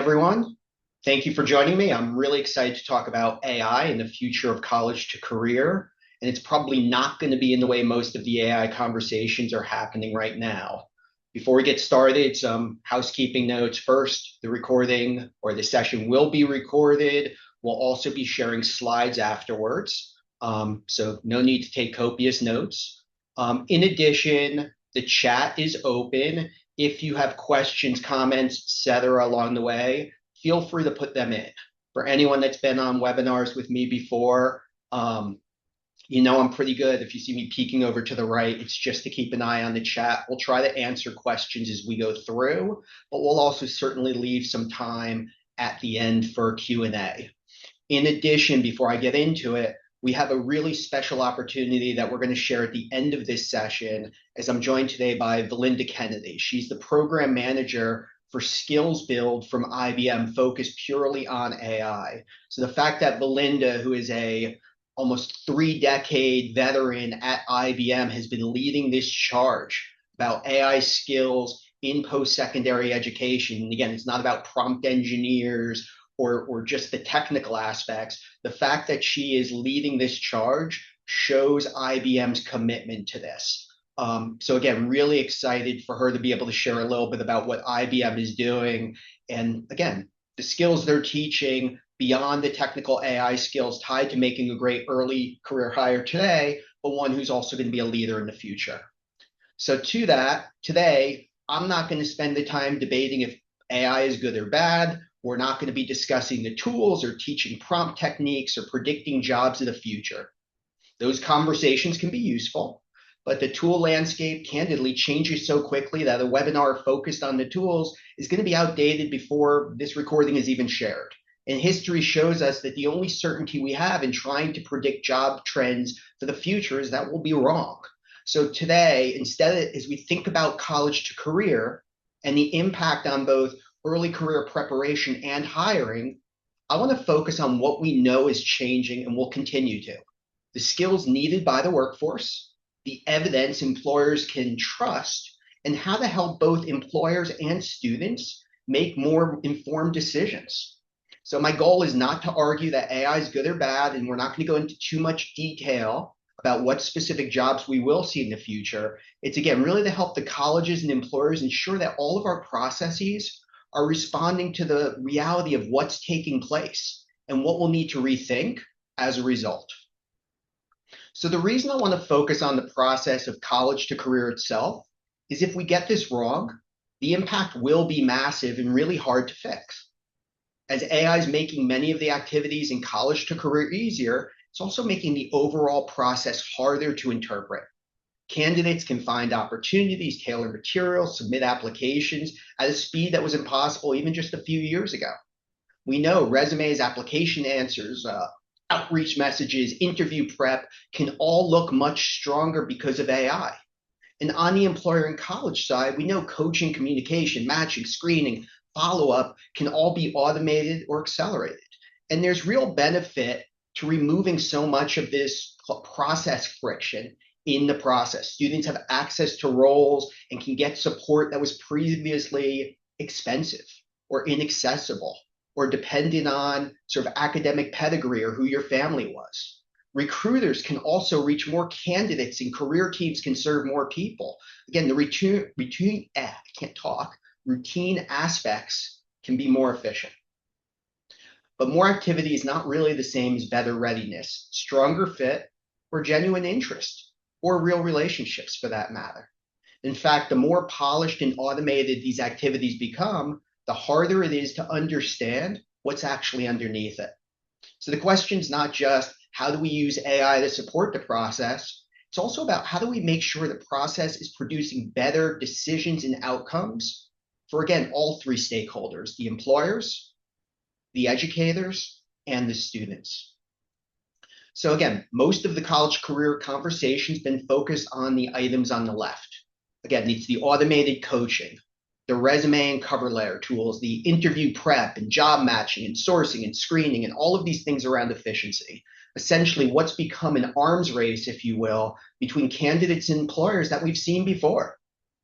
Everyone. Thank you for joining me. I'm really excited to talk about AI and the future of college to career. And it's probably not going to be in the way most of the AI conversations are happening right now. Before we get started, some housekeeping notes. First, the recording or the session will be recorded. We'll also be sharing slides afterwards. So no need to take copious notes. In addition, the chat is open. If you have questions, comments, etc. along the way, feel free to put them in. For anyone that's been on webinars with me before, I'm pretty good. If you see me peeking over to the right, it's just to keep an eye on the chat. We'll try to answer questions as we go through, but we'll also certainly leave some time at the end for Q&A. In addition, before I get into it, we have a really special opportunity that we're going to share at the end of this session, as I'm joined today by Valinda Kennedy. She's the program manager for Skills Build from IBM, focused purely on AI. So the fact that Valinda, who is a almost 3-decade veteran at IBM, has been leading this charge about AI skills in post-secondary education. And again, it's not about prompt engineers or just the technical aspects. The fact that she is leading this charge shows IBM's commitment to this. So again, really excited for her to be able to share a little bit about what IBM is doing. And again, the skills they're teaching beyond the technical AI skills tied to making a great early career hire today, but one who's also going to be a leader in the future. So to that, today, I'm not going to spend the time debating if AI is good or bad. We're not going to be discussing the tools or teaching prompt techniques or predicting jobs of the future. Those conversations can be useful, but the tool landscape candidly changes so quickly that a webinar focused on the tools is going to be outdated before this recording is even shared. And history shows us that the only certainty we have in trying to predict job trends for the future is that we'll be wrong. So today, instead, as we think about college to career and the impact on both early career preparation and hiring, I want to focus on what we know is changing and will continue to. The skills needed by the workforce, the evidence employers can trust, and how to help both employers and students make more informed decisions. So my goal is not to argue that AI is good or bad, and we're not going to go into too much detail about what specific jobs we will see in the future. It's, again, really to help the colleges and employers ensure that all of our processes are responding to the reality of what's taking place and what we'll need to rethink as a result. So the reason I want to focus on the process of college to career itself is if we get this wrong, the impact will be massive and really hard to fix. As AI is making many of the activities in college to career easier, it's also making the overall process harder to interpret. Candidates can find opportunities, tailor materials, submit applications at a speed that was impossible even just a few years ago. We know resumes, application answers, outreach messages, interview prep can all look much stronger because of AI. And on the employer and college side, we know coaching, communication, matching, screening, follow-up can all be automated or accelerated. And there's real benefit to removing so much of this process friction in the process. Students have access to roles and can get support that was previously expensive or inaccessible or dependent on sort of academic pedigree or who your family was. Recruiters can also reach more candidates and career teams can serve more people. Again, the routine aspects can be more efficient. But more activity is not really the same as better readiness, stronger fit, or genuine interest, or real relationships for that matter. In fact, the more polished and automated these activities become, the harder it is to understand what's actually underneath it. So the question is not just how do we use AI to support the process, it's also about how do we make sure the process is producing better decisions and outcomes for, again, all three stakeholders, the employers, the educators, and the students. So again, most of the college career conversation has been focused on the items on the left. Again, it's the automated coaching, the resume and cover letter tools, the interview prep and job matching and sourcing and screening and all of these things around efficiency. Essentially what's become an arms race, if you will, between candidates and employers that we've seen before.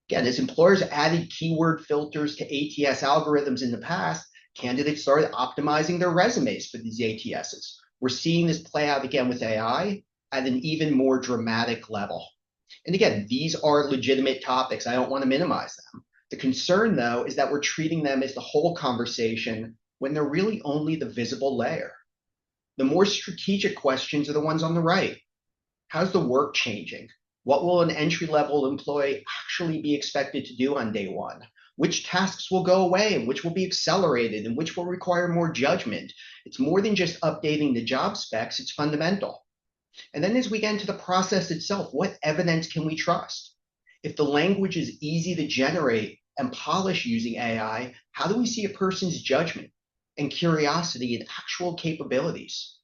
Again, as employers added keyword filters to ATS algorithms in the past, Candidates started optimizing their resumes for these ATSs. We're seeing this play out again with AI at an even more dramatic level. And again, these are legitimate topics. I don't want to minimize them. The concern, though, is that we're treating them as the whole conversation when they're really only the visible layer. The more strategic questions are the ones on the right. How's the work changing? What will an entry-level employee actually be expected to do on day one? Which tasks will go away and which will be accelerated and which will require more judgment? It's more than just updating the job specs, it's fundamental. And then as we get into the process itself, what evidence can we trust? If the language is easy to generate and polish using AI, how do we see a person's judgment and curiosity and actual capabilities?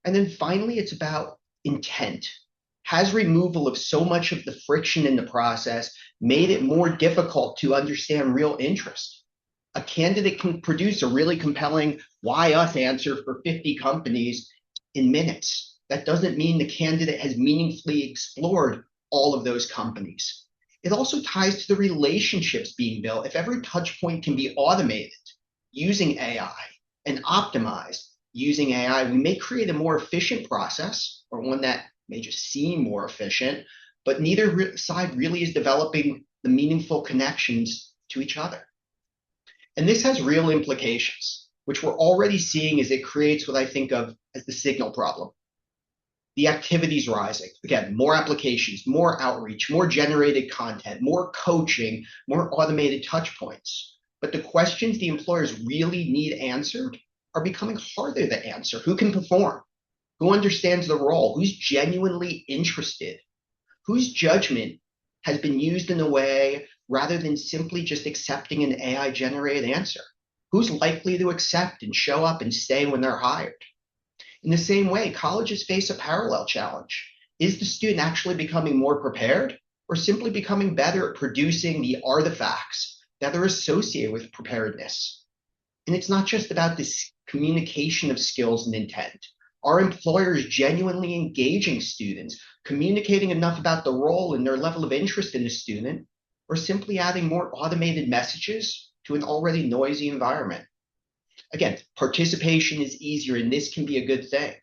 And then finally, it's about intent. Has removal of so much of the friction in the process made it more difficult to understand real interest? A candidate can produce a really compelling why us answer for 50 companies in minutes. That doesn't mean the candidate has meaningfully explored all of those companies. It also ties to the relationships being built. If every touch point can be automated using AI and optimized using AI, we may create a more efficient process, or one that may just seem more efficient, but neither side really is developing the meaningful connections to each other. And this has real implications, which we're already seeing as it creates what I think of as the signal problem. The activity's rising. Again, more applications, more outreach, more generated content, more coaching, more automated touch points. But the questions the employers really need answered are becoming harder to answer. Who can perform? Who understands the role? Who's genuinely interested? Whose judgment has been used in a way rather than simply just accepting an AI-generated answer? Who's likely to accept and show up and stay when they're hired? In the same way, colleges face a parallel challenge. Is the student actually becoming more prepared or simply becoming better at producing the artifacts that are associated with preparedness? And it's not just about this communication of skills and intent. Are employers genuinely engaging students, communicating enough about the role and their level of interest in the student, or simply adding more automated messages to an already noisy environment? Again, participation is easier and this can be a good thing,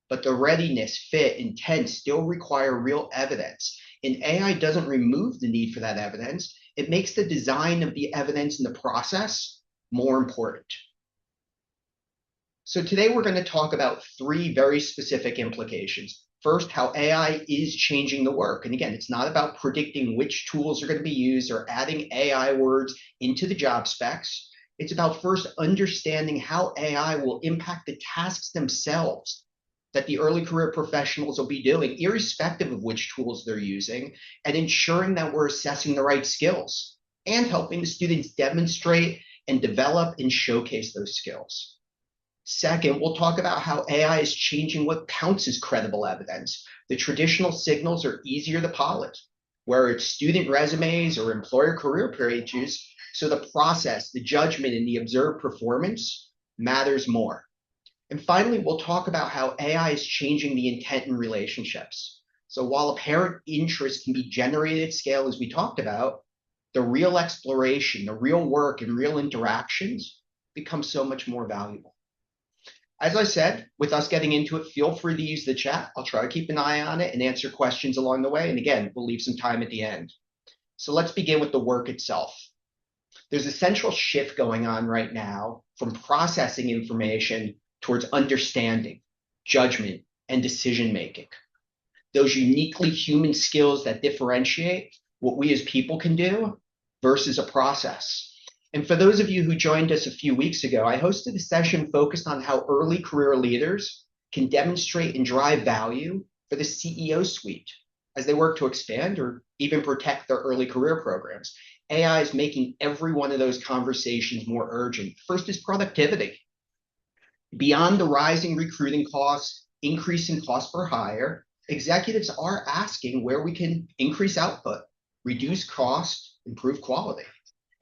but the readiness, fit, intent still require real evidence. And AI doesn't remove the need for that evidence. It makes the design of the evidence in the process more important. So today we're going to talk about three very specific implications. First, how AI is changing the work. And again, it's not about predicting which tools are going to be used or adding AI words into the job specs. It's about first understanding how AI will impact the tasks themselves that the early career professionals will be doing, irrespective of which tools they're using, and ensuring that we're assessing the right skills and helping the students demonstrate and develop and showcase those skills. Second, we'll talk about how AI is changing what counts as credible evidence. The traditional signals are easier to polish, whether it's student resumes or employer career pages, so the process, the judgment, and the observed performance matters more. And finally, we'll talk about how AI is changing the intent in relationships. So while apparent interest can be generated at scale, as we talked about, the real exploration, the real work, and real interactions become so much more valuable. As I said, with us getting into it, feel free to use the chat. I'll try to keep an eye on it and answer questions along the way. And again, we'll leave some time at the end. So let's begin with the work itself. There's a central shift going on right now from processing information towards understanding, judgment, and decision-making. Those uniquely human skills that differentiate what we as people can do versus a process. And for those of you who joined us a few weeks ago, I hosted a session focused on how early career leaders can demonstrate and drive value for the CEO suite as they work to expand or even protect their early career programs. AI is making every one of those conversations more urgent. First is productivity. Beyond the rising recruiting costs, increasing cost per hire, executives are asking where we can increase output, reduce cost, improve quality.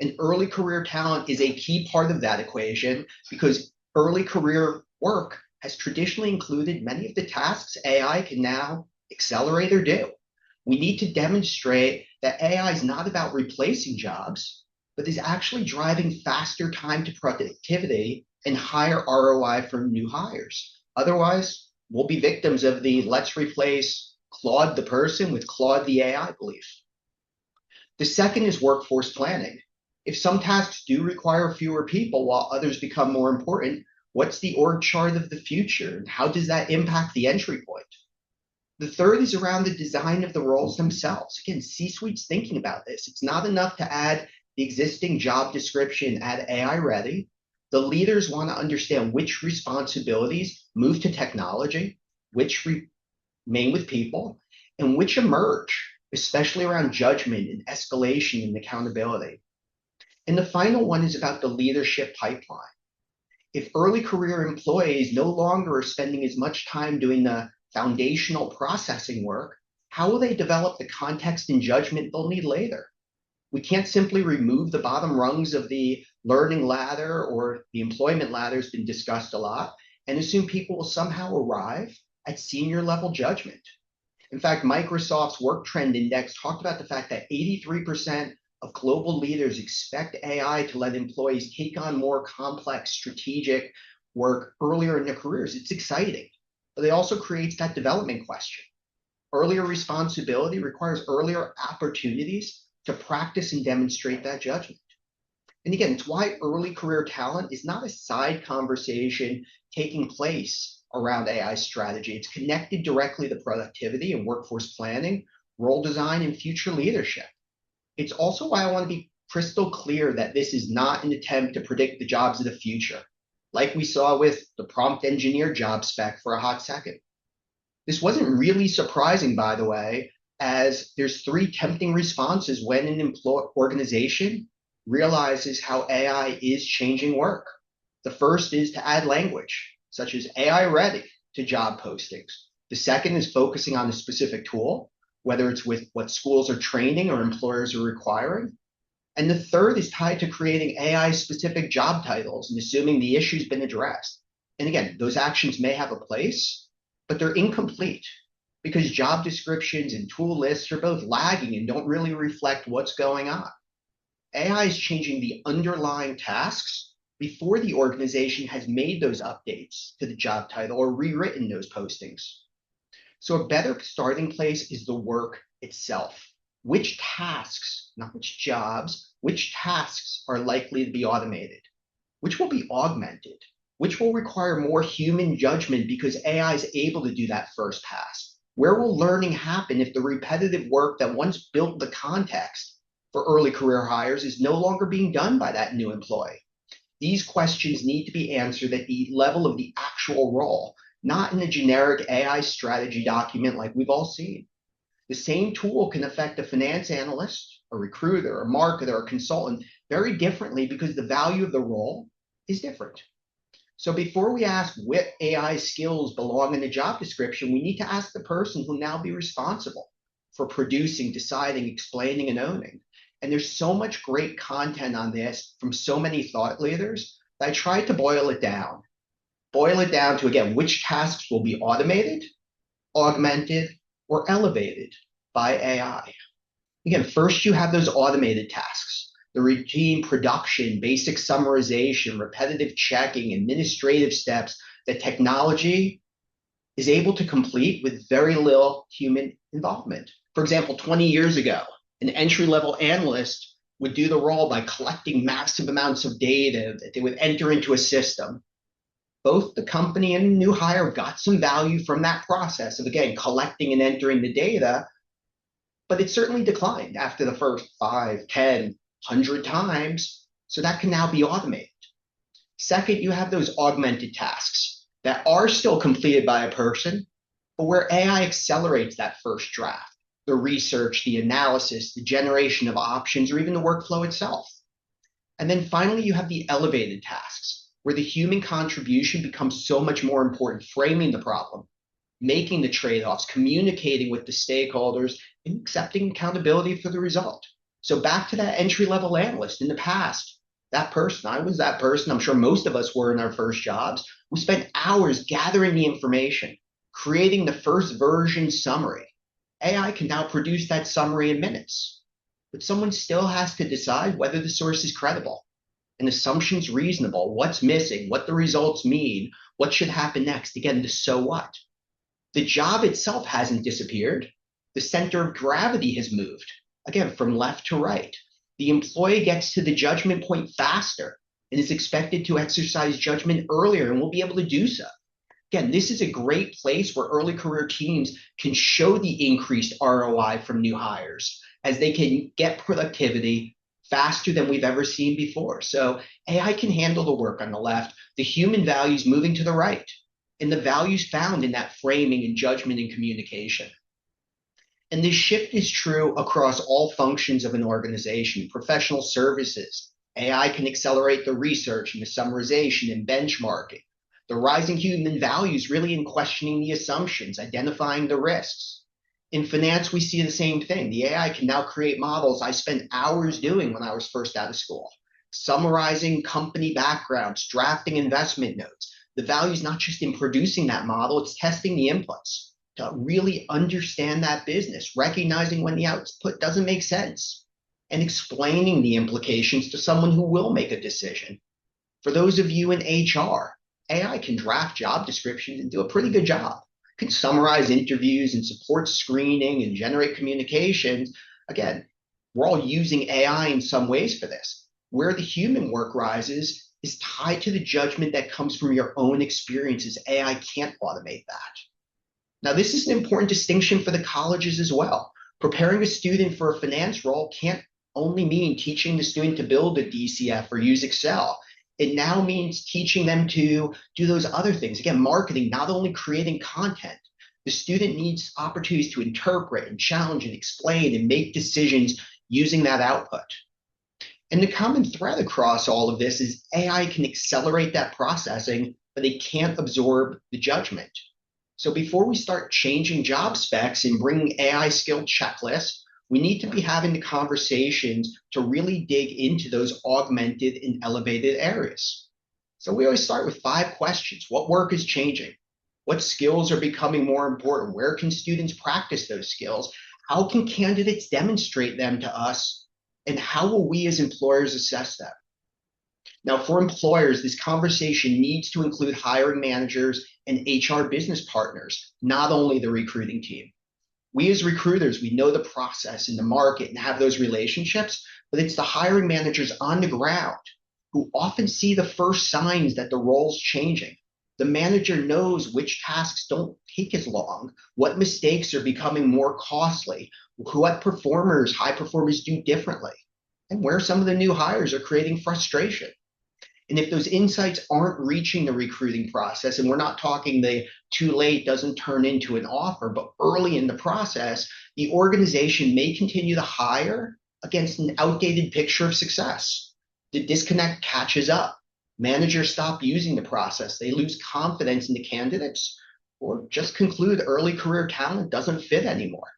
And early career talent is a key part of that equation because early career work has traditionally included many of the tasks AI can now accelerate or do. We need to demonstrate that AI is not about replacing jobs, but is actually driving faster time to productivity and higher ROI for new hires. Otherwise, we'll be victims of the let's replace Claude the person with Claude the AI belief. The second is workforce planning. If some tasks do require fewer people while others become more important, what's the org chart of the future? And how does that impact the entry point? The third is around the design of the roles themselves. Again, C-suite's thinking about this. It's not enough to add the existing job description, add AI ready. The leaders want to understand which responsibilities move to technology, which remain with people, and which emerge, especially around judgment and escalation and accountability. And the final one is about the leadership pipeline. If early career employees no longer are spending as much time doing the foundational processing work, how will they develop the context and judgment they'll need later? We can't simply remove the bottom rungs of the learning ladder, or the employment ladder has been discussed a lot, and assume people will somehow arrive at senior level judgment. In fact, Microsoft's Work Trend Index talked about the fact that 83% of global leaders expect AI to let employees take on more complex strategic work earlier in their careers. It's exciting, but it also creates that development question. Earlier responsibility requires earlier opportunities to practice and demonstrate that judgment. And again, it's why early career talent is not a side conversation taking place around AI strategy. It's connected directly to productivity and workforce planning, role design, and future leadership. It's also why I want to be crystal clear that this is not an attempt to predict the jobs of the future, like we saw with the prompt engineer job spec for a hot second. This wasn't really surprising, by the way, as there's three tempting responses when an organization realizes how AI is changing work. The first is to add language, such as AI ready, to job postings. The second is focusing on a specific tool, whether it's with what schools are training or employers are requiring. And the third is tied to creating AI-specific job titles and assuming the issue's been addressed. And again, those actions may have a place, but they're incomplete because job descriptions and tool lists are both lagging and don't really reflect what's going on. AI is changing the underlying tasks before the organization has made those updates to the job title or rewritten those postings. So a better starting place is the work itself. Which tasks, not which jobs, which tasks are likely to be automated? Which will be augmented? Which will require more human judgment because AI is able to do that first pass? Where will learning happen if the repetitive work that once built the context for early career hires is no longer being done by that new employee? These questions need to be answered at the level of the actual role, not in a generic AI strategy document like we've all seen. The same tool can affect a finance analyst, a recruiter, a marketer, a consultant very differently because the value of the role is different. So before we ask what AI skills belong in the job description, we need to ask the person who will now be responsible for producing, deciding, explaining, and owning. And there's so much great content on this from so many thought leaders that I tried to boil it down. Boil it down to, again, which tasks will be automated, augmented, or elevated by AI. Again, first you have those automated tasks, the routine production, basic summarization, repetitive checking, administrative steps that technology is able to complete with very little human involvement. For example, 20 years ago, an entry-level analyst would do the role by collecting massive amounts of data that they would enter into a system. Both the company and the new hire got some value from that process of, again, collecting and entering the data, but it certainly declined after the first 5, 10, 100 times. So that can now be automated. Second, you have those augmented tasks that are still completed by a person, but where AI accelerates that first draft, the research, the analysis, the generation of options, or even the workflow itself. And then finally, you have the elevated tasks, where the human contribution becomes so much more important, framing the problem, making the trade-offs, communicating with the stakeholders, and accepting accountability for the result. So back to that entry-level analyst in the past, that person, I was that person, I'm sure most of us were in our first jobs. We spent hours gathering the information, creating the first version summary. AI can now produce that summary in minutes, but someone still has to decide whether the source is credible. An assumption's reasonable, what's missing, what the results mean, what should happen next. Again, the so what. The job itself hasn't disappeared. The center of gravity has moved, again, from left to right. The employee gets to the judgment point faster and is expected to exercise judgment earlier and will be able to do so. Again, this is a great place where early career teams can show the increased ROI from new hires as they can get productivity faster than we've ever seen before. So AI can handle the work on the left, the human values moving to the right, and the values found in that framing and judgment and communication. And this shift is true across all functions of an organization, professional services. AI can accelerate the research and the summarization and benchmarking. The rising human values really in questioning the assumptions, identifying the risks. In finance, we see the same thing. The AI can now create models I spent hours doing when I was first out of school, summarizing company backgrounds, drafting investment notes. The value is not just in producing that model, it's testing the inputs to really understand that business, recognizing when the output doesn't make sense, and explaining the implications to someone who will make a decision. For those of you in HR, AI can draft job descriptions and do a pretty good job. It can summarize interviews and support screening and generate communications. Again, we're all using AI in some ways for this. Where the human work rises is tied to the judgment that comes from your own experiences. AI can't automate that. Now, this is an important distinction for the colleges as well. Preparing a student for a finance role can't only mean teaching the student to build a DCF or use Excel. It now means teaching them to do those other things. Again, marketing, not only creating content. The student needs opportunities to interpret and challenge and explain and make decisions using that output. And the common thread across all of this is AI can accelerate that processing, but it can't absorb the judgment. So before we start changing job specs and bringing AI skill checklists, we need to be having the conversations to really dig into those augmented and elevated areas. So we always start with 5 questions. What work is changing? What skills are becoming more important? Where can students practice those skills? How can candidates demonstrate them to us? And how will we as employers assess them? Now, for employers, this conversation needs to include hiring managers and HR business partners, not only the recruiting team. We as recruiters, we know the process and the market and have those relationships, but it's the hiring managers on the ground who often see the first signs that the role's changing. The manager knows which tasks don't take as long, what mistakes are becoming more costly, what performers, high performers do differently, and where some of the new hires are creating frustration. And if those insights aren't reaching the recruiting process, and we're not talking the too late doesn't turn into an offer, but early in the process, the organization may continue to hire against an outdated picture of success. The disconnect catches up. Managers stop using the process. They lose confidence in the candidates or just conclude early career talent doesn't fit anymore.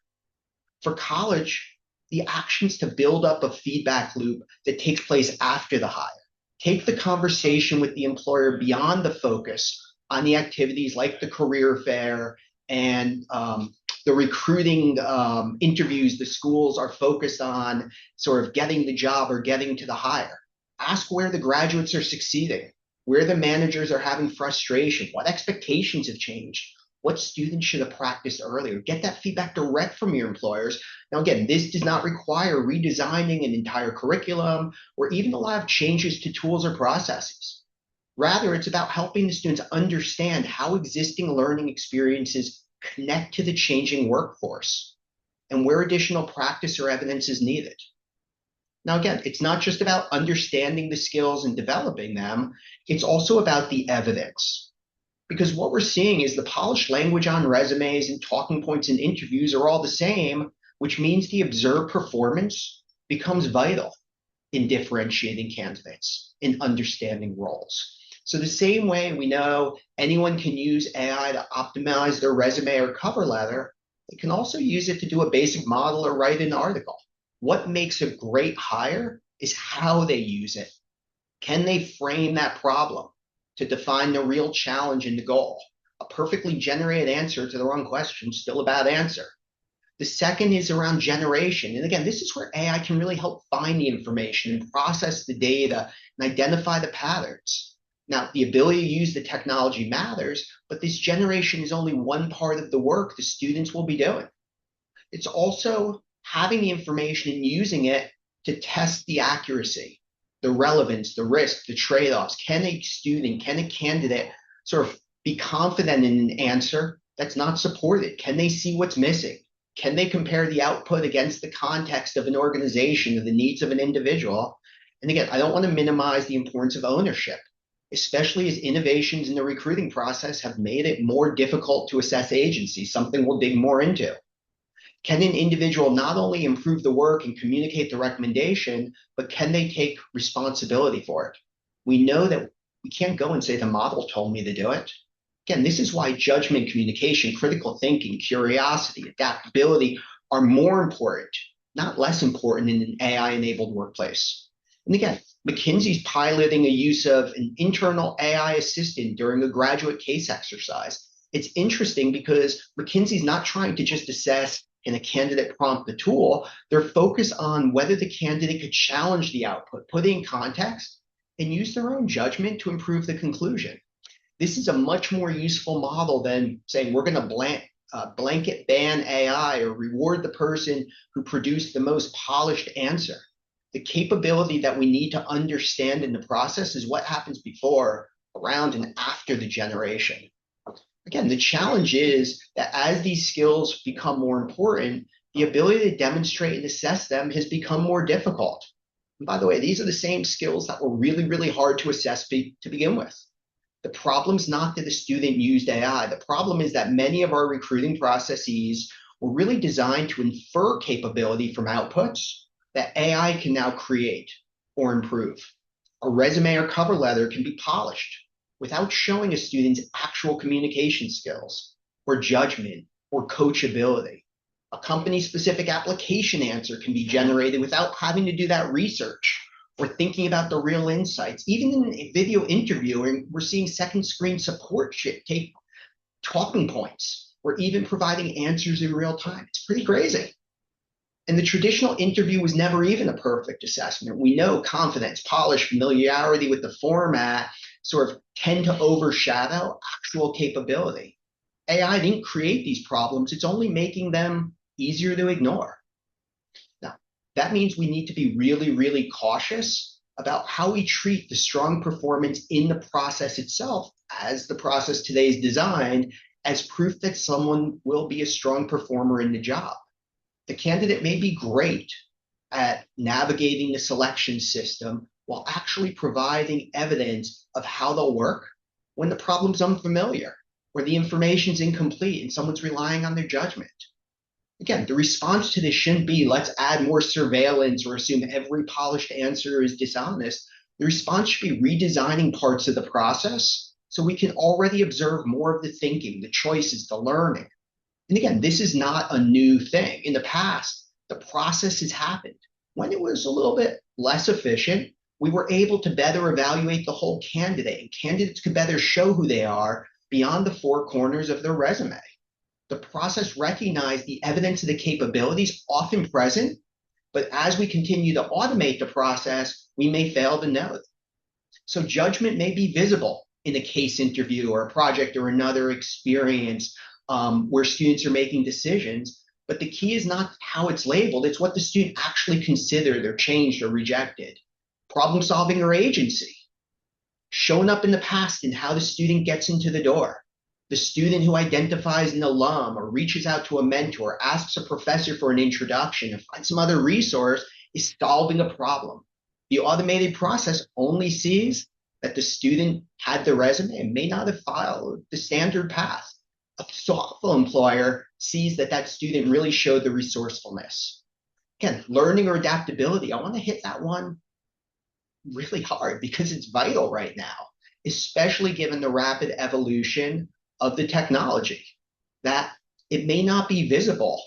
For college, the actions to build up a feedback loop that takes place after the hire. Take the conversation with the employer beyond the focus on the activities like the career fair and the recruiting interviews the schools are focused on sort of getting the job or getting to the hire. Ask where the graduates are succeeding, where the managers are having frustration, what expectations have changed, what students should have practiced earlier. Get that feedback direct from your employers. Now, again, this does not require redesigning an entire curriculum or even a lot of changes to tools or processes. Rather, it's about helping the students understand how existing learning experiences connect to the changing workforce and where additional practice or evidence is needed. Now, again, it's not just about understanding the skills and developing them. It's also about the evidence. Because what we're seeing is the polished language on resumes and talking points in interviews are all the same, which means the observed performance becomes vital in differentiating candidates, in understanding roles. So the same way we know anyone can use AI to optimize their resume or cover letter, they can also use it to do a basic model or write an article. What makes a great hire is how they use it. Can they frame that problem to define the real challenge and the goal? A perfectly generated answer to the wrong question is still a bad answer. The second is around generation. And again, this is where AI can really help find the information and process the data and identify the patterns. Now, the ability to use the technology matters, but this generation is only one part of the work the students will be doing. It's also having the information and using it to test the accuracy, the relevance, the risk, the trade-offs. Can a student, can a candidate sort of be confident in an answer that's not supported? Can they see what's missing? Can they compare the output against the context of an organization or the needs of an individual? And again, I don't want to minimize the importance of ownership, especially as innovations in the recruiting process have made it more difficult to assess agency, something we'll dig more into. Can an individual not only improve the work and communicate the recommendation, but can they take responsibility for it? We know that we can't go and say the model told me to do it. Again, this is why judgment, communication, critical thinking, curiosity, adaptability are more important, not less important in an AI-enabled workplace. And again, McKinsey's piloting a use of an internal AI assistant during a graduate case exercise. It's interesting because McKinsey's not trying to just assess can a candidate prompt the tool. They're focused on whether the candidate could challenge the output, put it in context, and use their own judgment to improve the conclusion. This is a much more useful model than saying we're going to blanket ban AI or reward the person who produced the most polished answer. The capability that we need to understand in the process is what happens before, around, and after the generation. Again, the challenge is that as these skills become more important, the ability to demonstrate and assess them has become more difficult. And by the way, these are the same skills that were really, really hard to assess to begin with. The problem's not that the student used AI. The problem is that many of our recruiting processes were really designed to infer capability from outputs that AI can now create or improve. A resume or cover letter can be polished without showing a student's actual communication skills or judgment or coachability. A company-specific application answer can be generated without having to do that research or thinking about the real insights. Even in a video interview, we're seeing second screen support take talking points or even providing answers in real time. It's pretty crazy. And the traditional interview was never even a perfect assessment. We know confidence, polish, familiarity with the format sort of tend to overshadow actual capability. AI didn't create these problems. It's only making them easier to ignore. Now, that means we need to be really, really cautious about how we treat the strong performance in the process itself, as the process today is designed, as proof that someone will be a strong performer in the job. The candidate may be great at navigating the selection system while actually providing evidence of how they'll work when the problem's unfamiliar, or the information's incomplete and someone's relying on their judgment. Again, the response to this shouldn't be let's add more surveillance or assume every polished answer is dishonest. The response should be redesigning parts of the process so we can already observe more of the thinking, the choices, the learning. And again, this is not a new thing. In the past, the process has happened. When it was a little bit less efficient, we were able to better evaluate the whole candidate, and candidates could better show who they are beyond the four corners of their resume. The process recognized the evidence of the capabilities often present, but as we continue to automate the process, we may fail to know it. So judgment may be visible in a case interview or a project or another experience where students are making decisions, but the key is not how it's labeled, it's what the student actually considered or changed or rejected. Problem solving or agency, shown up in the past in how the student gets into the door. The student who identifies an alum or reaches out to a mentor, asks a professor for an introduction, or finds some other resource is solving a problem. The automated process only sees that the student had the resume and may not have followed the standard path. A thoughtful employer sees that that student really showed the resourcefulness. Again, learning or adaptability, I want to hit that one really hard because it's vital right now, especially given the rapid evolution of the technology, that it may not be visible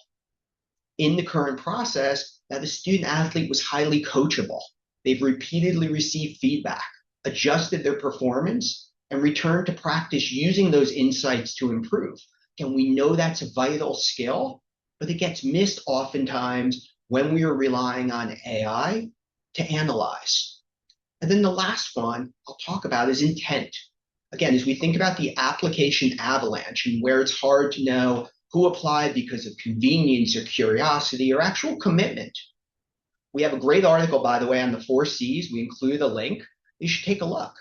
in the current process that the student athlete was highly coachable. They've repeatedly received feedback, adjusted their performance, and returned to practice using those insights to improve. And we know that's a vital skill but it gets missed oftentimes when we are relying on AI to analyze. And then the last one I'll talk about is intent. Again, as we think about the application avalanche and where it's hard to know who applied because of convenience or curiosity or actual commitment, we have a great article, by the way, on the 4 C's. We include a link. You should take a look.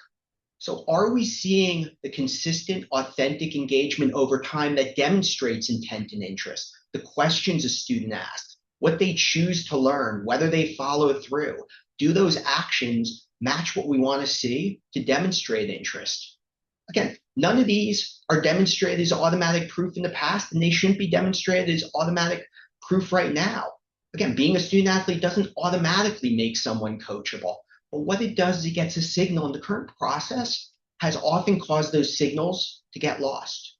So are we seeing the consistent, authentic engagement over time that demonstrates intent and interest? The questions a student asks, what they choose to learn, whether they follow through. Do those actions match what we want to see to demonstrate interest? Again, none of these are demonstrated as automatic proof in the past, and they shouldn't be demonstrated as automatic proof right now. Again, being a student athlete doesn't automatically make someone coachable. But what it does is it gets a signal, and the current process has often caused those signals to get lost.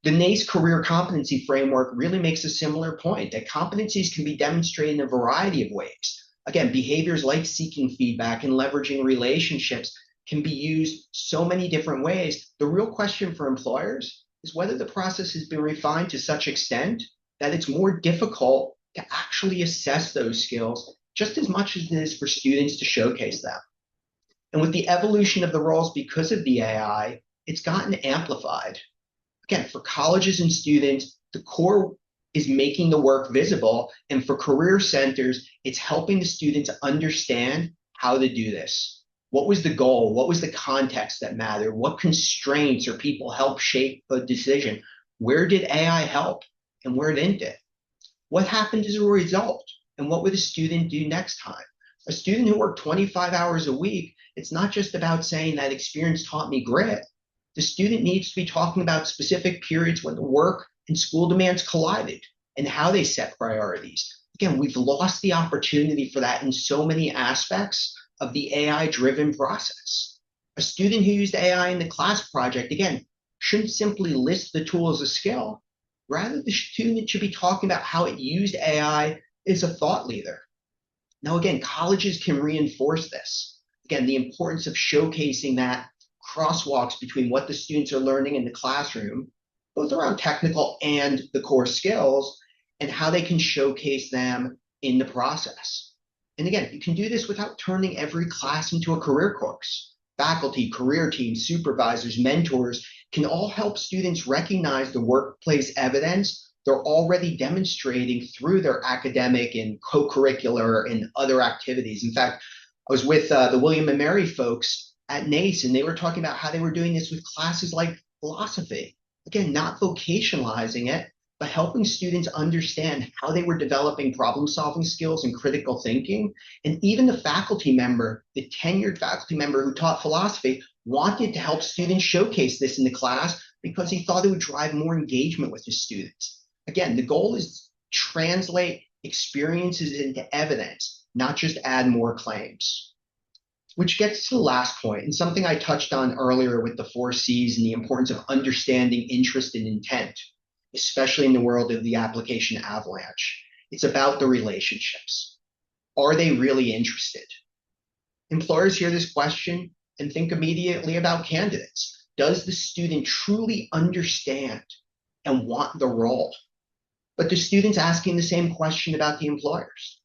The NACE career competency framework really makes a similar point that competencies can be demonstrated in a variety of ways. Again, behaviors like seeking feedback and leveraging relationships can be used so many different ways. The real question for employers is whether the process has been refined to such extent that it's more difficult to actually assess those skills just as much as it is for students to showcase them. And with the evolution of the roles because of the AI, it's gotten amplified. Again, for colleges and students, the core is making the work visible. And for career centers, it's helping the students understand how to do this. What was the goal? What was the context that mattered? What constraints or people help shape a decision? Where did AI help and where didn't it? What happened as a result? And what would a student do next time? A student who worked 25 hours a week, it's not just about saying that experience taught me grit. The student needs to be talking about specific periods when the work and school demands collided and how they set priorities. Again, we've lost the opportunity for that in so many aspects of the AI-driven process. A student who used AI in the class project, again, shouldn't simply list the tool as a skill. Rather, the student should be talking about how it used AI as a thought leader. Now, again, colleges can reinforce this. Again, the importance of showcasing that crosswalks between what the students are learning in the classroom, both around technical and the core skills, and how they can showcase them in the process. And again, you can do this without turning every class into a career course. Faculty, career teams, supervisors, mentors can all help students recognize the workplace evidence they're already demonstrating through their academic and co-curricular and other activities. In fact, I was with the William and Mary folks at NACE, and they were talking about how they were doing this with classes like philosophy. Again, not vocationalizing it, but helping students understand how they were developing problem-solving skills and critical thinking. And even the faculty member, the tenured faculty member who taught philosophy, wanted to help students showcase this in the class because he thought it would drive more engagement with his students. Again, the goal is to translate experiences into evidence, not just add more claims. Which gets to the last point, and something I touched on earlier with the 4 C's and the importance of understanding interest and intent, especially in the world of the application avalanche. It's about the relationships. Are they really interested? Employers hear this question and think immediately about candidates. Does the student truly understand and want the role? But the student's asking the same question about the employers.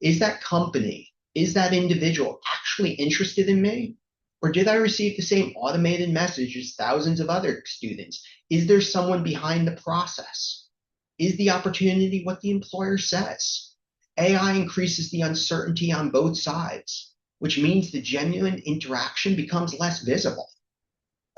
Is that company, is that individual actually interested in me? Or did I receive the same automated message as thousands of other students? Is there someone behind the process? Is the opportunity what the employer says? AI increases the uncertainty on both sides, which means the genuine interaction becomes less visible.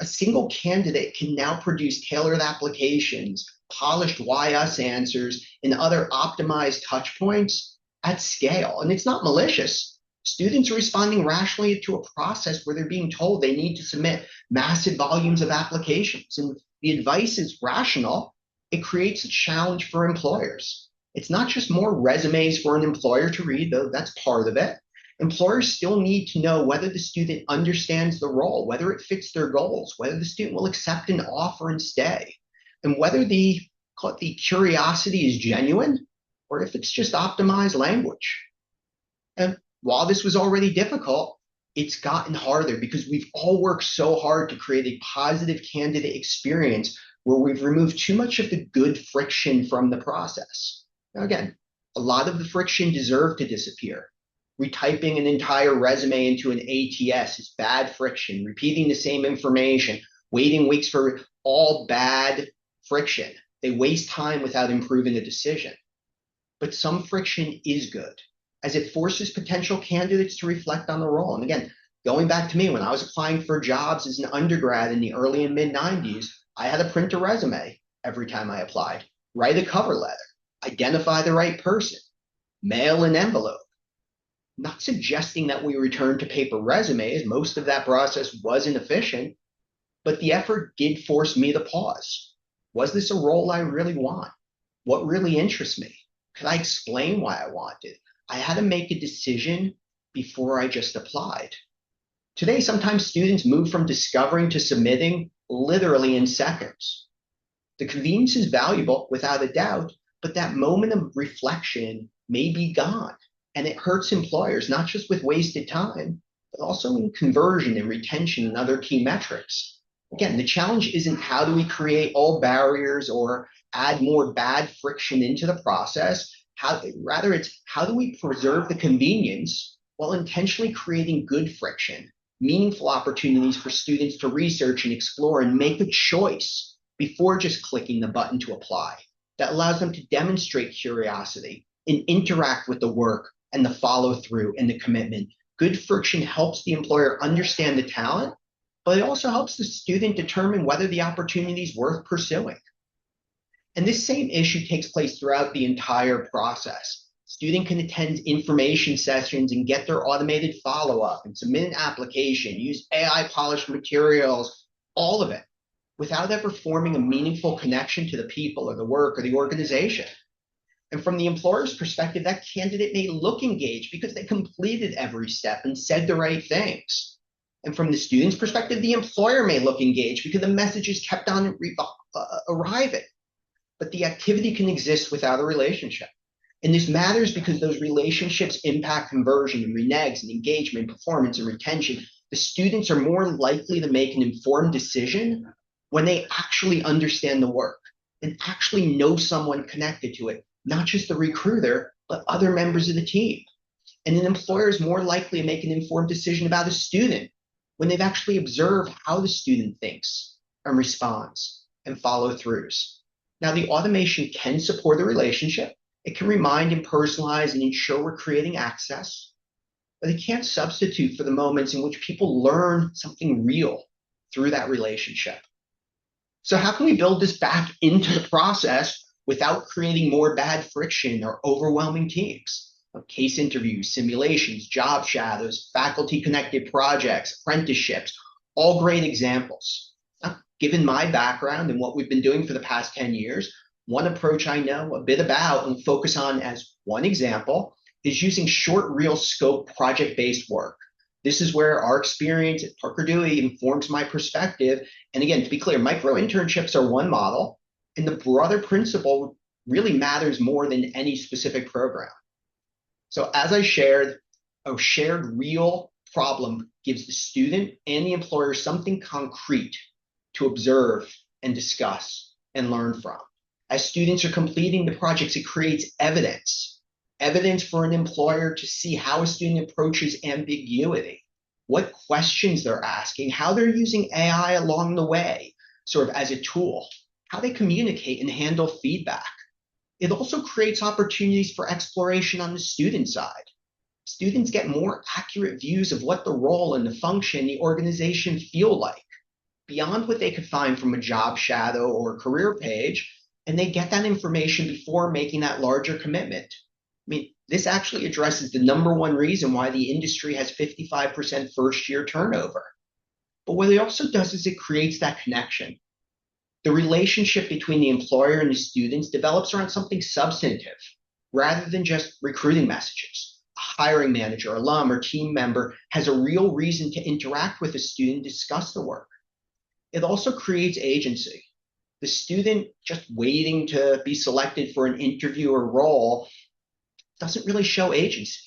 A single candidate can now produce tailored applications, polished why us answers, and other optimized touch points at scale. And it's not malicious. Students are responding rationally to a process where they're being told they need to submit massive volumes of applications. And the advice is rational. It creates a challenge for employers. It's not just more resumes for an employer to read, though that's part of it. Employers still need to know whether the student understands the role, whether it fits their goals, whether the student will accept an offer and stay, and whether the curiosity is genuine or if it's just optimized language. And while this was already difficult, it's gotten harder because we've all worked so hard to create a positive candidate experience where we've removed too much of the good friction from the process. Now, again, a lot of the friction deserved to disappear. Retyping an entire resume into an ATS is bad friction. Repeating the same information, waiting weeks for all bad friction. They waste time without improving a decision. But some friction is good, as it forces potential candidates to reflect on the role. And again, going back to me, when I was applying for jobs as an undergrad in the early and mid 90s, I had to print a resume every time I applied, write a cover letter, identify the right person, mail an envelope. Not suggesting that we return to paper resumes, most of that process was inefficient, but the effort did force me to pause. Was this a role I really want? What really interests me? Could I explain why I wanted? I had to make a decision before I just applied. Today, sometimes students move from discovering to submitting literally in seconds. The convenience is valuable, without a doubt, but that moment of reflection may be gone. And it hurts employers, not just with wasted time, but also in conversion and retention and other key metrics. Again, the challenge isn't how do we create all barriers or add more bad friction into the process. Rather, it's how do we preserve the convenience while intentionally creating good friction, meaningful opportunities for students to research and explore and make a choice before just clicking the button to apply. That allows them to demonstrate curiosity and interact with the work and the follow through and the commitment. Good friction helps the employer understand the talent, but it also helps the student determine whether the opportunity is worth pursuing. And this same issue takes place throughout the entire process. Student can attend information sessions and get their automated follow-up and submit an application, use AI polished materials, all of it, without ever forming a meaningful connection to the people or the work or the organization. And from the employer's perspective, that candidate may look engaged because they completed every step and said the right things. And from the student's perspective, the employer may look engaged because the messages kept on arriving. But the activity can exist without a relationship. And this matters because those relationships impact conversion and reneges and engagement, performance and retention. The students are more likely to make an informed decision when they actually understand the work and actually know someone connected to it, not just the recruiter, but other members of the team. And an employer is more likely to make an informed decision about a student when they've actually observed how the student thinks and responds and follow throughs. Now, the automation can support the relationship. It can remind and personalize and ensure we're creating access, but it can't substitute for the moments in which people learn something real through that relationship. So how can we build this back into the process without creating more bad friction or overwhelming teams? Case interviews, simulations, job shadows, faculty-connected projects, apprenticeships, all great examples. Now, given my background and what we've been doing for the past 10 years, one approach I know a bit about and focus on as one example is using short, real scope project-based work. This is where our experience at Parker Dewey informs my perspective. And again, to be clear, micro internships are one model, and the broader principle really matters more than any specific program. So as I shared, a shared real problem gives the student and the employer something concrete to observe and discuss and learn from. As students are completing the projects, it creates evidence for an employer to see how a student approaches ambiguity, what questions they're asking, how they're using AI along the way, sort of as a tool, how they communicate and handle feedback. It also creates opportunities for exploration on the student side. Students get more accurate views of what the role and the function, the organization feel like, beyond what they could find from a job shadow or a career page, and they get that information before making that larger commitment. I mean, this actually addresses the number one reason why the industry has 55% first-year turnover. But what it also does is it creates that connection. The relationship between the employer and the students develops around something substantive rather than just recruiting messages. A hiring manager, alum, or team member has a real reason to interact with a student, discuss the work. It also creates agency. The student just waiting to be selected for an interview or role doesn't really show agency.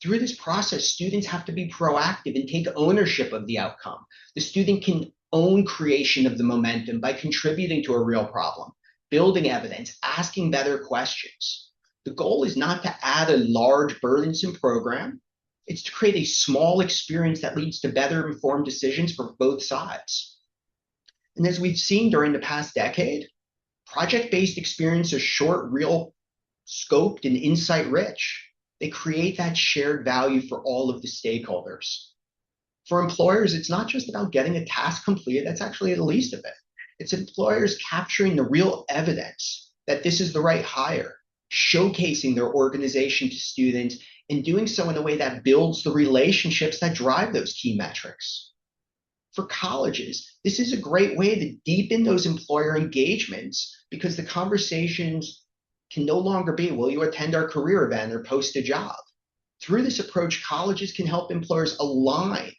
Through this process, students have to be proactive and take ownership of the outcome. The student can own creation of the momentum by contributing to a real problem, building evidence, asking better questions. The goal is not to add a large, burdensome program. It's to create a small experience that leads to better informed decisions for both sides. And as we've seen during the past decade, project-based experiences are short, real scoped, and insight rich. They create that shared value for all of the stakeholders. For employers, it's not just about getting a task completed. That's actually the least of it. It's employers capturing the real evidence that this is the right hire, showcasing their organization to students, and doing so in a way that builds the relationships that drive those key metrics. For colleges, this is a great way to deepen those employer engagements because the conversations can no longer be, will you attend our career event or post a job? Through this approach, colleges can help employers align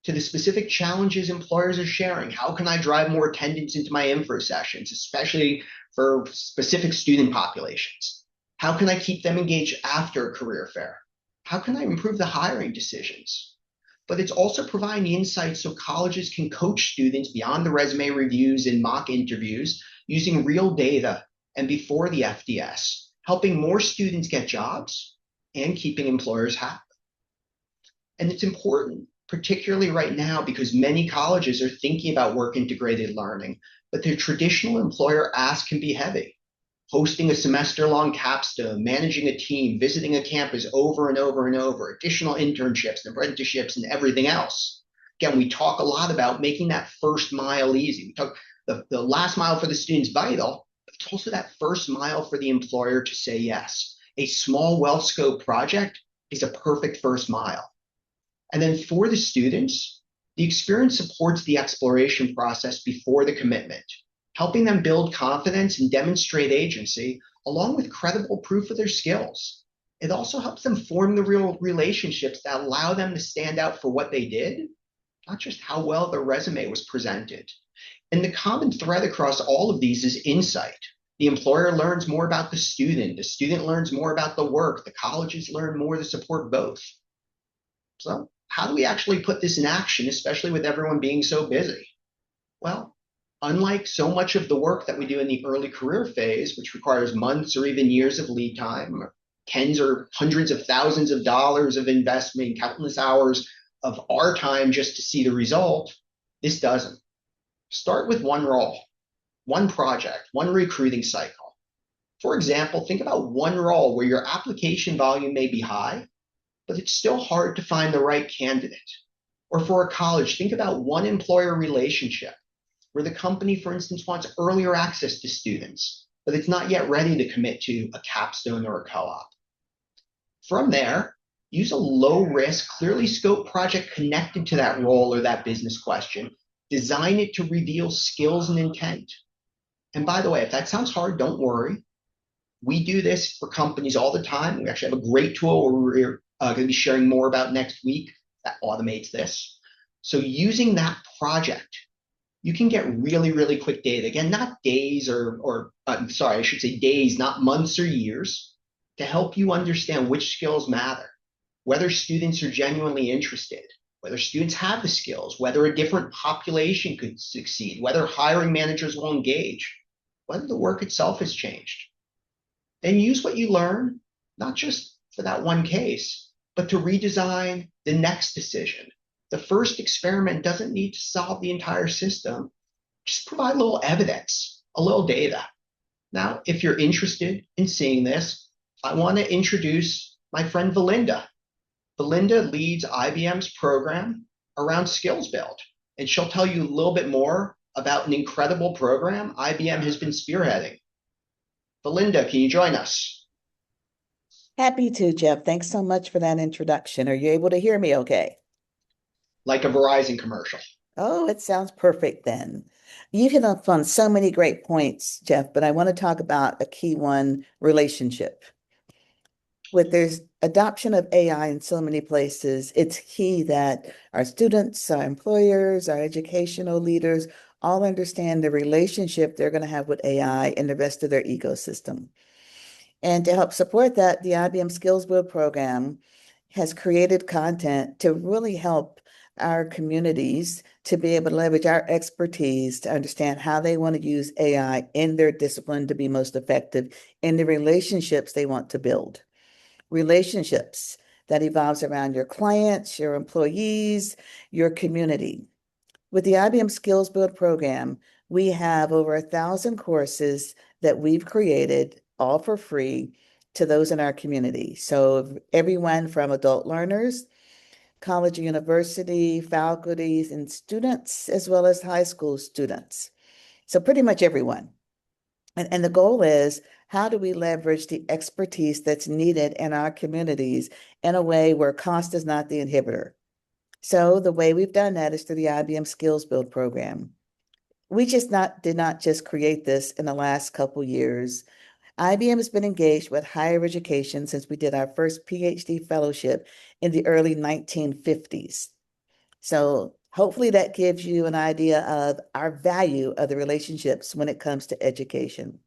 to the specific challenges employers are sharing. How can I drive more attendance into my info sessions, especially for specific student populations? How can I keep them engaged after a career fair? How can I improve the hiring decisions? But it's also providing insights so colleges can coach students beyond the resume reviews and mock interviews using real data and before the FDS, helping more students get jobs and keeping employers happy. And it's important, particularly right now, because many colleges are thinking about work integrated learning, but their traditional employer ask can be heavy. Hosting a semester-long capstone, managing a team, visiting a campus over and over and over, additional internships and apprenticeships and everything else. Again, we talk a lot about making that first mile easy. We talk the last mile for the student's vital, but it's also that first mile for the employer to say yes. A small, well-scoped project is a perfect first mile. And then for the students, the experience supports the exploration process before the commitment, helping them build confidence and demonstrate agency, along with credible proof of their skills. It also helps them form the real relationships that allow them to stand out for what they did, not just how well their resume was presented. And the common thread across all of these is insight. The employer learns more about the student learns more about the work, the colleges learn more to support both. So how do we actually put this in action, especially with everyone being so busy? Well, unlike so much of the work that we do in the early career phase, which requires months or even years of lead time, or tens or hundreds of thousands of dollars of investment, countless hours of our time just to see the result, this doesn't. Start with one role, one project, one recruiting cycle. For example, think about one role where your application volume may be high, but it's still hard to find the right candidate. Or for a college, think about one employer relationship where the company, for instance, wants earlier access to students, but it's not yet ready to commit to a capstone or a co-op. From there, use a low-risk, clearly scoped project connected to that role or that business question. Design it to reveal skills and intent. And by the way, if that sounds hard, don't worry. We do this for companies all the time. We actually have a great tool we're going to be sharing more about next week that automates this. So using that project, you can get really, really quick data. Again, not days I should say days, not months or years, to help you understand which skills matter, whether students are genuinely interested, whether students have the skills, whether a different population could succeed, whether hiring managers will engage, whether the work itself has changed. And use what you learn, not just for that one case, but to redesign the next decision. The first experiment doesn't need to solve the entire system. Just provide a little evidence, a little data. Now, if you're interested in seeing this, I want to introduce my friend Valinda. Valinda leads IBM's program around skills build, and she'll tell you a little bit more about an incredible program IBM has been spearheading. Valinda, can you join us? Happy to, Jeff. Thanks so much for that introduction. Are you able to hear me okay? Like a Verizon commercial. Oh, it sounds perfect then. You hit on so many great points, Jeff, but I want to talk about a key one, relationship. With there's adoption of AI in so many places, it's key that our students, our employers, our educational leaders all understand the relationship they're going to have with AI and the rest of their ecosystem. And to help support that, the IBM Skills Build program has created content to really help our communities to be able to leverage our expertise to understand how they want to use AI in their discipline to be most effective in the relationships they want to build. Relationships that evolves around your clients, your employees, your community. With the IBM Skills Build program, we have over 1,000 courses that we've created all for free to those in our community. So everyone from adult learners, college and university, faculties, and students, as well as high school students. So pretty much everyone. And the goal is, how do we leverage the expertise that's needed in our communities in a way where cost is not the inhibitor? So the way we've done that is through the IBM Skills Build program. We did not just create this in the last couple years. IBM has been engaged with higher education since we did our first PhD fellowship in the early 1950s. So hopefully that gives you an idea of our value of the relationships when it comes to education.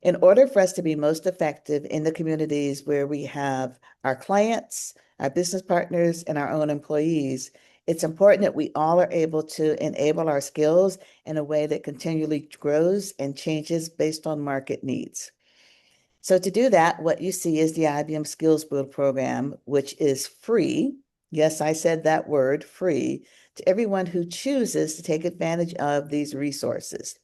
In order for us to be most effective in the communities where we have our clients, our business partners, and our own employees, it's important that we all are able to enable our skills in a way that continually grows and changes based on market needs. So to do that, what you see is the IBM Skills Build program, which is free. Yes, I said that word, free, to everyone who chooses to take advantage of these resources.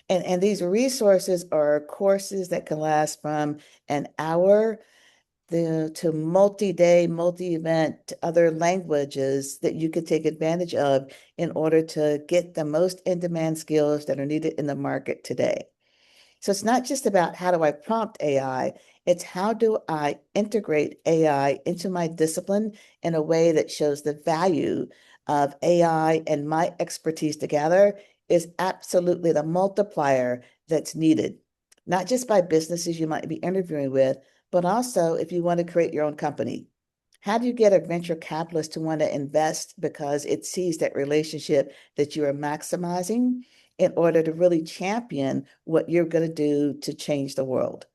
And these resources are courses that can last from an hour to multi-day, multi-event, other languages that you could take advantage of in order to get the most in-demand skills that are needed in the market today. So it's not just about how do I prompt AI, it's how do I integrate AI into my discipline in a way that shows the value of AI and my expertise together is absolutely the multiplier that's needed, not just by businesses you might be interviewing with, but also if you want to create your own company. How do you get a venture capitalist to want to invest because it sees that relationship that you are maximizing in order to really champion what you're going to do to change the world?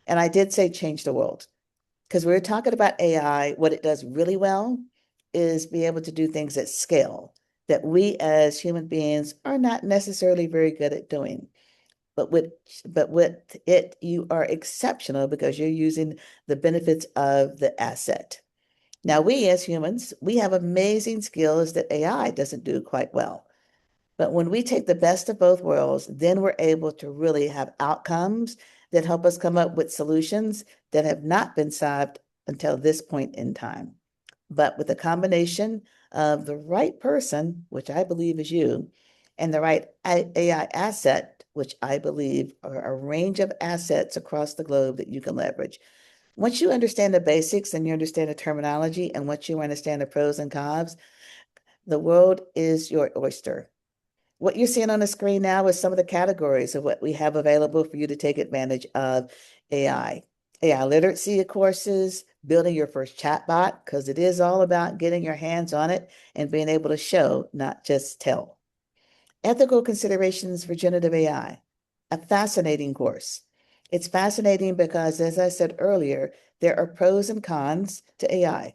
And I did say change the world because we were talking about AI. What it does really well is be able to do things at scale that we as human beings are not necessarily very good at doing. But with it, you are exceptional because you're using the benefits of the asset. Now, we as humans, we have amazing skills that AI doesn't do quite well. But when we take the best of both worlds, then we're able to really have outcomes that help us come up with solutions that have not been solved until this point in time. But with a combination of the right person, which I believe is you, and the right AI asset, which I believe are a range of assets across the globe that you can leverage. Once you understand the basics and you understand the terminology, and once you understand the pros and cons, the world is your oyster. What you're seeing on the screen now is some of the categories of what we have available for you to take advantage of AI. AI literacy courses, building your first chatbot, because it is all about getting your hands on it and being able to show, not just tell. Ethical considerations for generative AI, a fascinating course. It's fascinating because, as I said earlier, there are pros and cons to AI.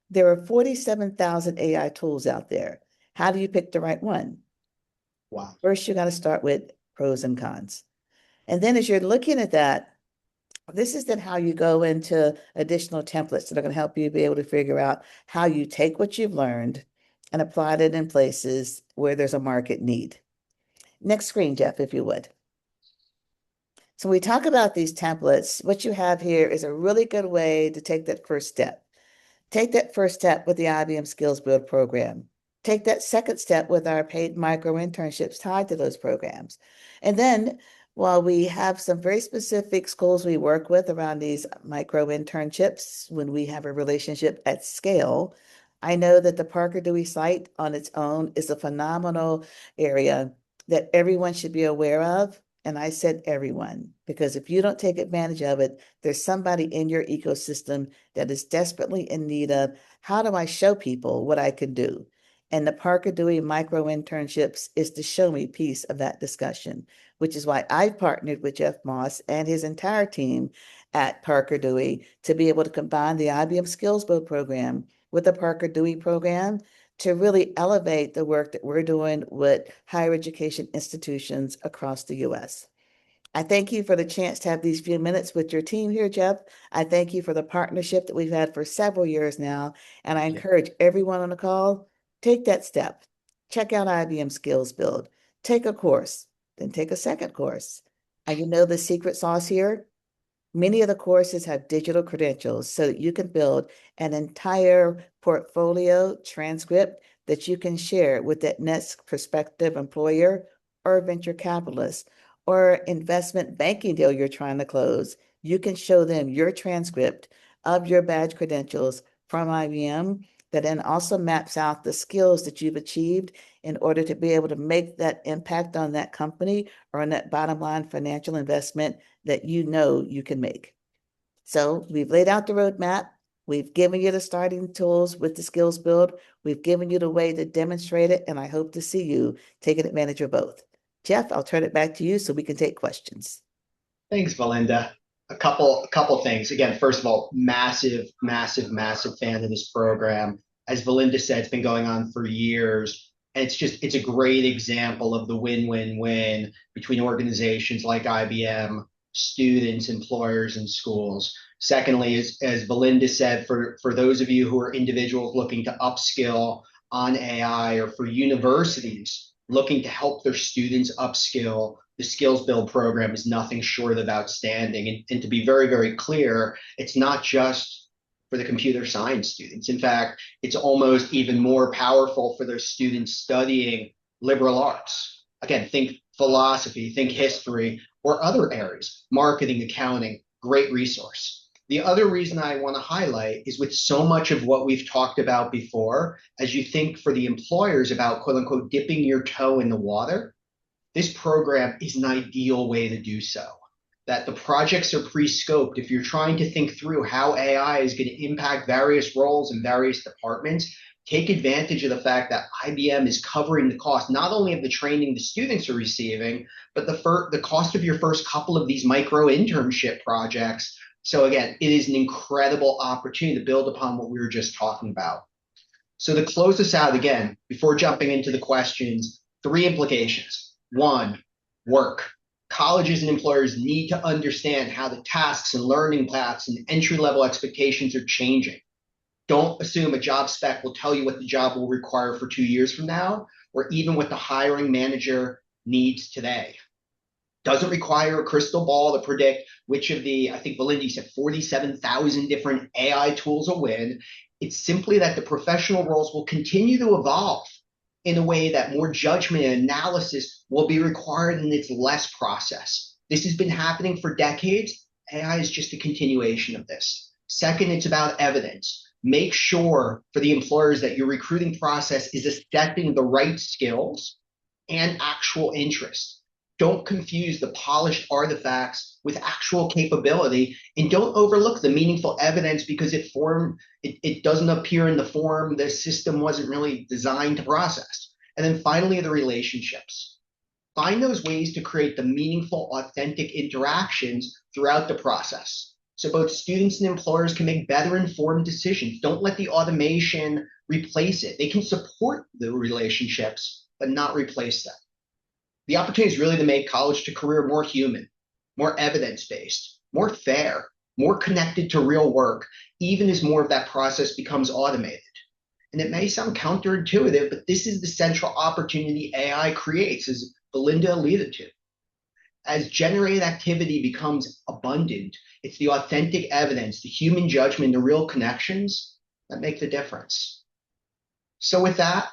There are 47,000 AI tools out there. How do you pick the right one? Wow. First, you got to start with pros and cons. And then as you're looking at that, this is then how you go into additional templates that are going to help you be able to figure out how you take what you've learned and apply it in places where there's a market need. Next screen, Jeff, if you would. So we talk about these templates. What you have here is a really good way to take that first step. Take that first step with the IBM Skills Build program. Take that second step with our paid micro internships tied to those programs. And then, while we have some very specific schools we work with around these micro internships, when we have a relationship at scale, I know that the Parker Dewey site on its own is a phenomenal area that everyone should be aware of. And I said everyone, because if you don't take advantage of it, there's somebody in your ecosystem that is desperately in need of, how do I show people what I can do? And the Parker Dewey micro internships is the show me piece of that discussion, which is why I've partnered with Jeff Moss and his entire team at Parker Dewey to be able to combine the IBM Skills Build program with the Parker Dewey program to really elevate the work that we're doing with higher education institutions across the US. I thank you for the chance to have these few minutes with your team here, Jeff. I thank you for the partnership that we've had for several years now. And I encourage everyone on the call, take that step. Check out IBM Skills Build. Take a course, then take a second course. And you know the secret sauce here? Many of the courses have digital credentials so that you can build an entire portfolio transcript that you can share with that next prospective employer or venture capitalist or investment banking deal you're trying to close. You can show them your transcript of your badge credentials from IBM that then also maps out the skills that you've achieved in order to be able to make that impact on that company or on that bottom line financial investment that you know you can make. So we've laid out the roadmap. We've given you the starting tools with the skills build. We've given you the way to demonstrate it, and I hope to see you taking advantage of both. Jeff, I'll turn it back to you so we can take questions. Thanks, Belinda. A couple things. Again, first of all, massive, massive, massive fan of this program. As Belinda said, it's been going on for years. And it's a great example of the win-win-win between organizations like IBM, students, employers, and schools. Secondly, as Belinda said, for those of you who are individuals looking to upskill on AI or for universities looking to help their students upskill, the Skills Build program is nothing short of outstanding. And to be very, very clear, it's not just for the computer science students. In fact, it's almost even more powerful for those students studying liberal arts. Again, think philosophy, think history, or other areas, marketing, accounting, great resource. The other reason I want to highlight is with so much of what we've talked about before, as you think for the employers about quote unquote dipping your toe in the water, this program is an ideal way to do so. That the projects are pre-scoped. If you're trying to think through how AI is going to impact various roles in various departments, take advantage of the fact that IBM is covering the cost, not only of the training the students are receiving, but the cost of your first couple of these micro internship projects. So again, it is an incredible opportunity to build upon what we were just talking about. So to close this out again, before jumping into the questions, three implications. One, work. Colleges and employers need to understand how the tasks and learning paths and entry-level expectations are changing. Don't assume a job spec will tell you what the job will require for 2 years from now, or even what the hiring manager needs today. Doesn't require a crystal ball to predict which of the, I think Belinda said 47,000 different AI tools will win. It's simply that the professional roles will continue to evolve in a way that more judgment and analysis will be required and it's less process. This has been happening for decades. AI is just a continuation of this. Second, it's about evidence. Make sure for the employers that your recruiting process is assessing the right skills and actual interest. Don't confuse the polished artifacts with actual capability, and don't overlook the meaningful evidence because it doesn't appear in the form the system wasn't really designed to process. And then finally, the relationships. Find those ways to create the meaningful, authentic interactions throughout the process. So both students and employers can make better informed decisions. Don't let the automation replace it. They can support the relationships, but not replace them. The opportunity is really to make college to career more human, more evidence-based, more fair, more connected to real work, even as more of that process becomes automated. And it may sound counterintuitive, but this is the central opportunity AI creates, as Belinda alluded to. As generated activity becomes abundant, it's the authentic evidence, the human judgment, the real connections that make the difference. So with that,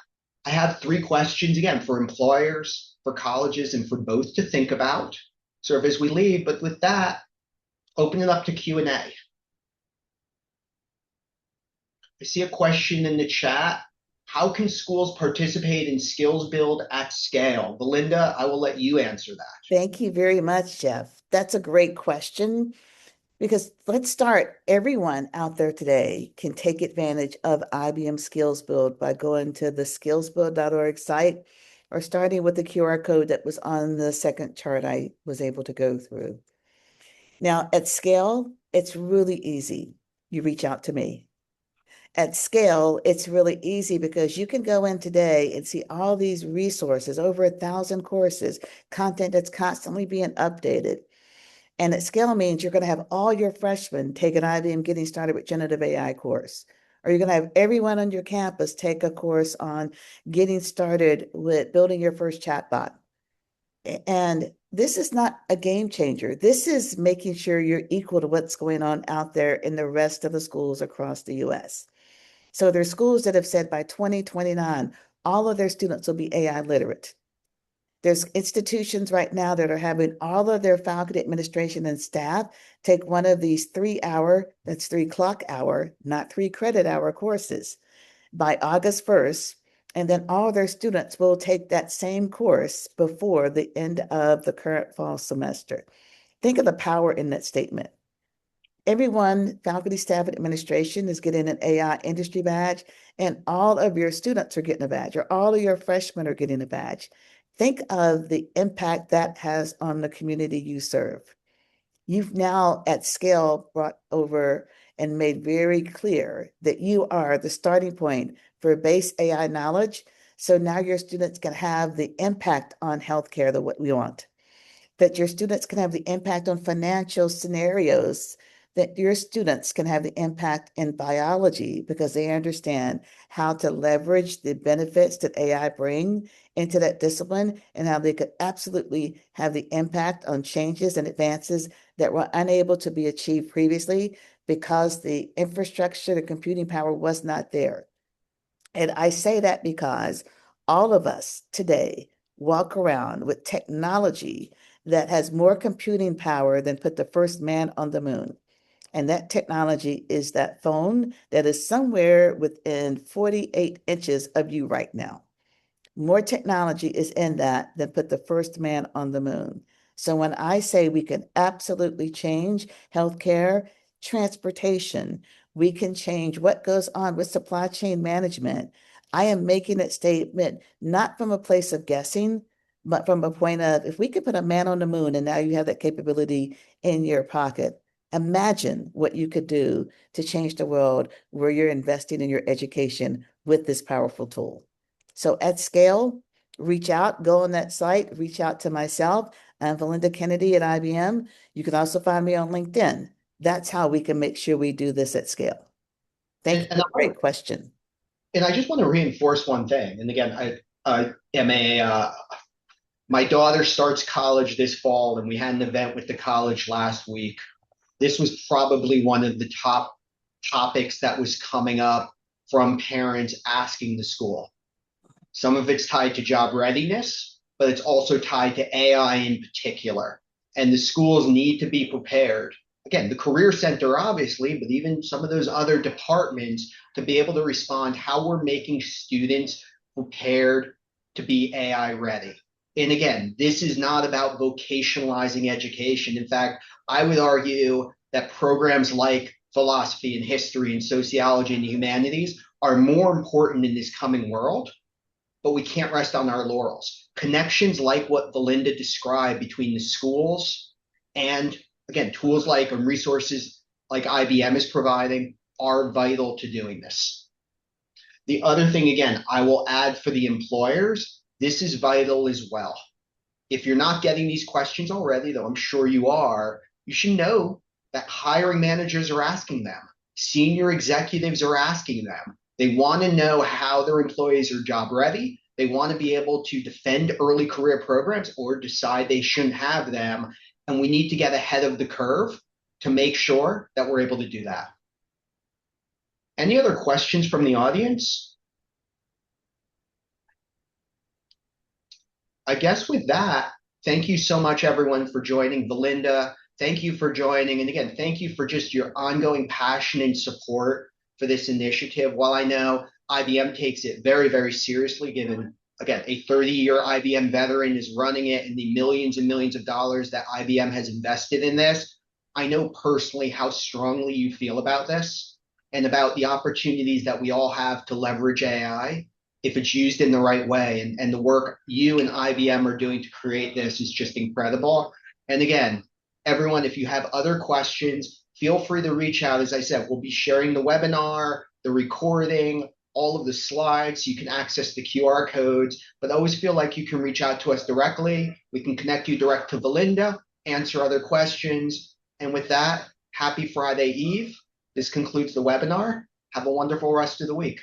I have three questions again for employers, for colleges, and for both to think about sort of as we leave. But with that, open it up to Q&A. I see a question in the chat. How can schools participate in skills build at scale? Belinda, I will let you answer that. Thank you very much, Jeff. That's a great question. Because let's start, everyone out there today can take advantage of IBM Skills Build by going to the skillsbuild.org site or starting with the QR code that was on the second chart I was able to go through. Now, at scale, it's really easy. You reach out to me. At scale, it's really easy because you can go in today and see all these resources, over 1,000 courses, content that's constantly being updated. And at scale means you're going to have all your freshmen take an IBM Getting Started with Generative AI course, or you're going to have everyone on your campus take a course on getting started with building your first chatbot. And this is not a game changer. This is making sure you're equal to what's going on out there in the rest of the schools across the US. So there's schools that have said by 2029, all of their students will be AI literate. There's institutions right now that are having all of their faculty, administration, and staff take one of these 3 hour, that's 3 clock hour, not 3 credit hour courses by August 1st. And then all their students will take that same course before the end of the current fall semester. Think of the power in that statement. Everyone, faculty, staff, and administration is getting an AI industry badge, and all of your students are getting a badge, or all of your freshmen are getting a badge. Think of the impact that has on the community you serve. You've now at scale brought over and made very clear that you are the starting point for base AI knowledge. So now your students can have the impact on healthcare that what we want, that your students can have the impact on financial scenarios, that your students can have the impact in biology because they understand how to leverage the benefits that AI bring into that discipline, and how they could absolutely have the impact on changes and advances that were unable to be achieved previously because the infrastructure, the computing power was not there. And I say that because all of us today walk around with technology that has more computing power than put the first man on the moon. And that technology is that phone that is somewhere within 48 inches of you right now. More technology is in that than put the first man on the moon. So when I say we can absolutely change healthcare, transportation, we can change what goes on with supply chain management. I am making that statement not from a place of guessing, but from a point of if we could put a man on the moon and now you have that capability in your pocket, imagine what you could do to change the world where you're investing in your education with this powerful tool. So at scale, reach out, go on that site, reach out to myself. I'm Valinda Kennedy at IBM. You can also find me on LinkedIn. That's how we can make sure we do this at scale. Thank you And for the great question. I just want to reinforce one thing. And again, I am my daughter starts college this fall, and we had an event with the college last week. This was probably one of the top topics that was coming up from parents asking the school. Some of it's tied to job readiness, but it's also tied to AI in particular. And the schools need to be prepared. Again, the Career Center, obviously, but even some of those other departments to be able to respond how we're making students prepared to be AI ready. And again, this is not about vocationalizing education. In fact, I would argue that programs like philosophy and history and sociology and the humanities are more important in this coming world, but we can't rest on our laurels. Connections like what Valinda described between the schools and, again, tools like and resources like IBM is providing are vital to doing this. The other thing, again, I will add for the employers, this is vital as well. If you're not getting these questions already, though I'm sure you are, you should know that hiring managers are asking them. Senior executives are asking them. They want to know how their employees are job ready. They want to be able to defend early career programs or decide they shouldn't have them. And we need to get ahead of the curve to make sure that we're able to do that. Any other questions from the audience? I guess with that, thank you so much, everyone, for joining. Valinda, thank you for joining. And again, thank you for just your ongoing passion and support for this initiative. While I know IBM takes it very, very seriously, given, again, a 30-year IBM veteran is running it and the millions and millions of dollars that IBM has invested in this, I know personally how strongly you feel about this and about the opportunities that we all have to leverage AI if it's used in the right way. And the work you and IBM are doing to create this is just incredible. And again, everyone, if you have other questions, feel free to reach out. As I said, we'll be sharing the webinar. the recording, all of the slides. You can access the QR codes, but always feel like you can reach out to us directly. We can connect you direct to Belinda, answer other questions. And with that, happy Friday Eve. This concludes the webinar. Have a wonderful rest of the week.